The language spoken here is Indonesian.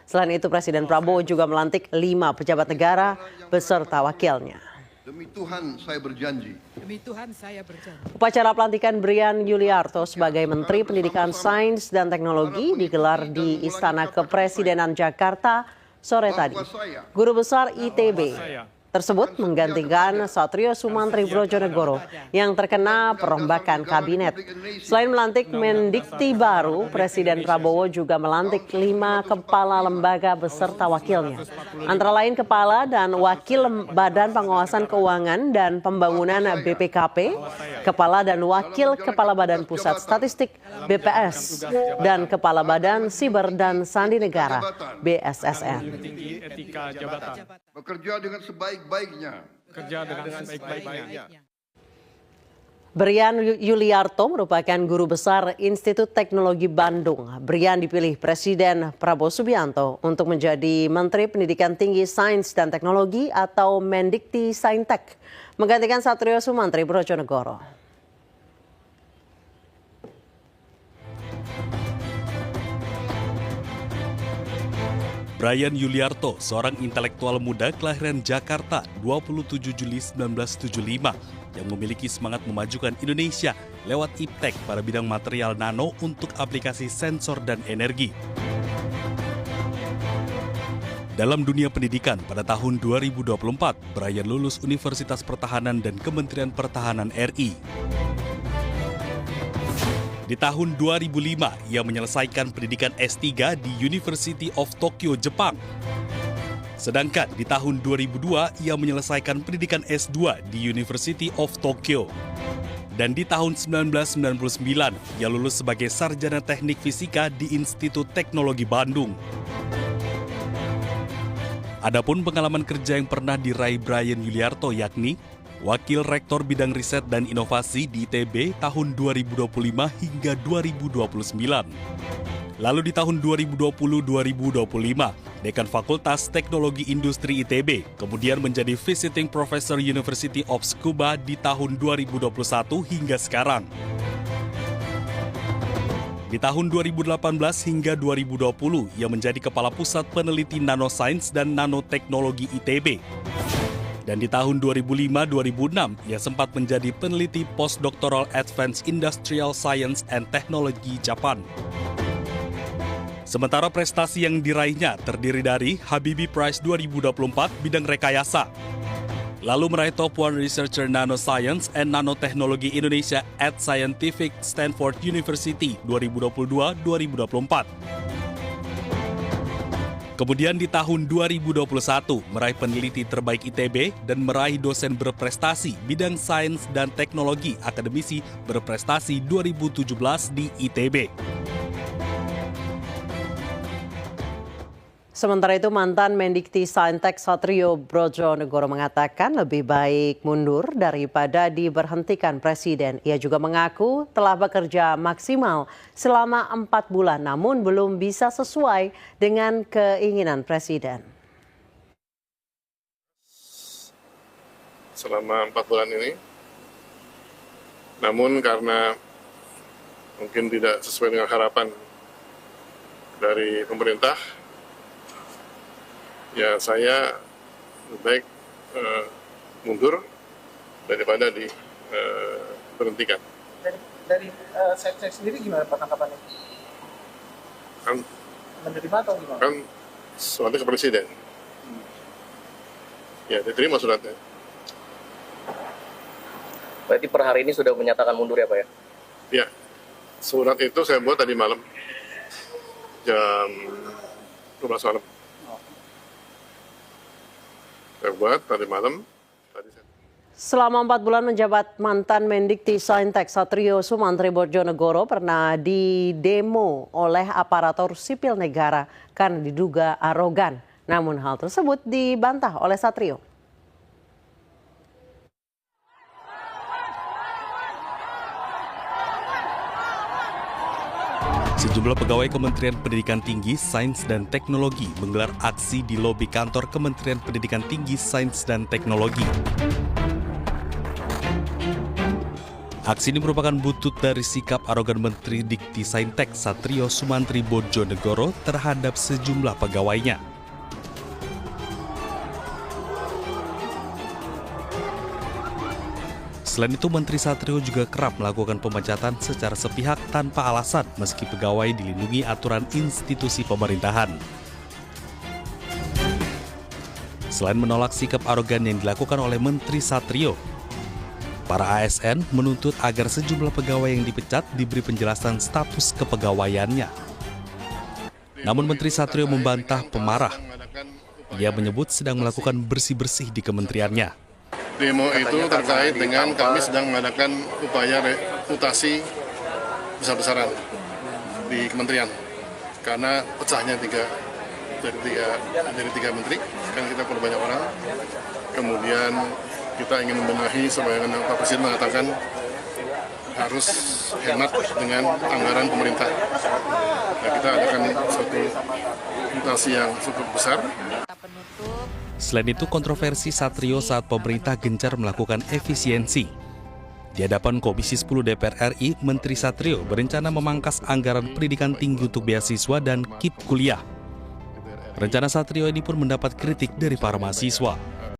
Selain itu, Presiden Prabowo juga melantik 5 pejabat negara beserta wakilnya. Demi Tuhan saya berjanji. Demi Tuhan saya berjanji. Upacara pelantikan Brian Yuliarto sebagai Menteri Pendidikan Sains dan Teknologi digelar di Istana Kepresidenan Jakarta sore tadi. Guru Besar ITB tersebut menggantikan Satrio Sumantri Brojonegoro yang terkena perombakan kabinet. Selain melantik Mendikti baru, Presiden Prabowo juga melantik 5 kepala lembaga beserta wakilnya. Antara lain Kepala dan Wakil Badan Pengawasan Keuangan dan Pembangunan BPKP, Kepala dan Wakil Kepala Badan Pusat Statistik BPS, dan Kepala Badan Siber dan Sandi Negara BSSN. Bekerja dengan sebaik-baiknya. Brian Yuliarto merupakan guru besar Institut Teknologi Bandung. Brian dipilih Presiden Prabowo Subianto untuk menjadi Menteri Pendidikan Tinggi Sains dan Teknologi atau Mendikti Saintek, menggantikan Satrio Sumantri Brojonegoro. Brian Yuliarto, seorang intelektual muda kelahiran Jakarta 27 Juli 1975 yang memiliki semangat memajukan Indonesia lewat iptek pada bidang material nano untuk aplikasi sensor dan energi. Dalam dunia pendidikan pada tahun 2024, Brian lulus Universitas Pertahanan dan Kementerian Pertahanan RI. Di tahun 2005, ia menyelesaikan pendidikan S3 di University of Tokyo, Jepang. Sedangkan di tahun 2002, ia menyelesaikan pendidikan S2 di University of Tokyo. Dan di tahun 1999, ia lulus sebagai sarjana teknik fisika di Institut Teknologi Bandung. Adapun pengalaman kerja yang pernah diraih Brian Yuliarto yakni Wakil Rektor Bidang Riset dan Inovasi di ITB tahun 2025 hingga 2029. Lalu di tahun 2020-2025, Dekan Fakultas Teknologi Industri ITB, kemudian menjadi Visiting Professor University of Tsukuba di tahun 2021 hingga sekarang. Di tahun 2018 hingga 2020, ia menjadi Kepala Pusat Peneliti Nanoscience dan Nanoteknologi ITB. Dan di tahun 2005-2006, ia sempat menjadi peneliti Postdoctoral Advanced Industrial Science and Technology Japan. Sementara prestasi yang diraihnya terdiri dari Habibie Prize 2024 bidang rekayasa, lalu meraih Top 1 Researcher Nanoscience and Nanotechnology Indonesia at Scientific Stanford University 2022-2024. Kemudian di tahun 2021, meraih peneliti terbaik ITB dan meraih dosen berprestasi bidang sains dan teknologi akademisi berprestasi 2017 di ITB. Sementara itu, mantan Mendikti Saintek Satrio Brojonegoro mengatakan lebih baik mundur daripada diberhentikan Presiden. Ia juga mengaku telah bekerja maksimal selama 4 bulan, namun belum bisa sesuai dengan keinginan Presiden. Selama 4 bulan ini, namun karena mungkin tidak sesuai dengan harapan dari pemerintah, ya saya lebih baik mundur daripada diberhentikan. Dari saya sendiri gimana Pak tanggapannya? Kan Menerima atau gimana? Kan suratnya ke Presiden. Ya, diterima suratnya. Berarti per hari ini sudah menyatakan mundur ya Pak ya? Ya, surat itu saya buat tadi malam, jam 12 malam. Saya buat tadi malam. Selama 4 bulan menjabat, mantan Mendikti Saintek Satrio Sumantri Brojonegoro pernah didemo oleh aparatur sipil negara karena diduga arogan. Namun hal tersebut dibantah oleh Satrio. Sejumlah pegawai Kementerian Pendidikan Tinggi, Sains dan Teknologi menggelar aksi di lobi kantor Kementerian Pendidikan Tinggi, Sains dan Teknologi. Aksi ini merupakan butut dari sikap arogan Menteri Dikti-Saintek Satrio Sumantri Bojonegoro terhadap sejumlah pegawainya. Selain itu, Menteri Satrio juga kerap melakukan pemecatan secara sepihak tanpa alasan meski pegawai dilindungi aturan institusi pemerintahan. Selain menolak sikap arogan yang dilakukan oleh Menteri Satrio, para ASN menuntut agar sejumlah pegawai yang dipecat diberi penjelasan status kepegawaiannya. Namun Menteri Satrio membantah pemarah. Ia menyebut sedang melakukan bersih-bersih di kementeriannya. Demo itu terkait dengan kami sedang mengadakan upaya reputasi besar-besaran di kementerian. Karena pecahnya dari tiga menteri, kan kita perlu banyak orang. Kemudian kita ingin membenahi sebagaimana Pak Presiden mengatakan harus hemat dengan anggaran pemerintah. Nah, kita adakan suatu mutasi yang cukup besar. Selain itu, kontroversi Satrio saat pemerintah gencar melakukan efisiensi. Di hadapan Komisi 10 DPR RI, Menteri Satrio berencana memangkas anggaran pendidikan tinggi untuk beasiswa dan KIP kuliah. Rencana Satrio ini pun mendapat kritik dari para mahasiswa.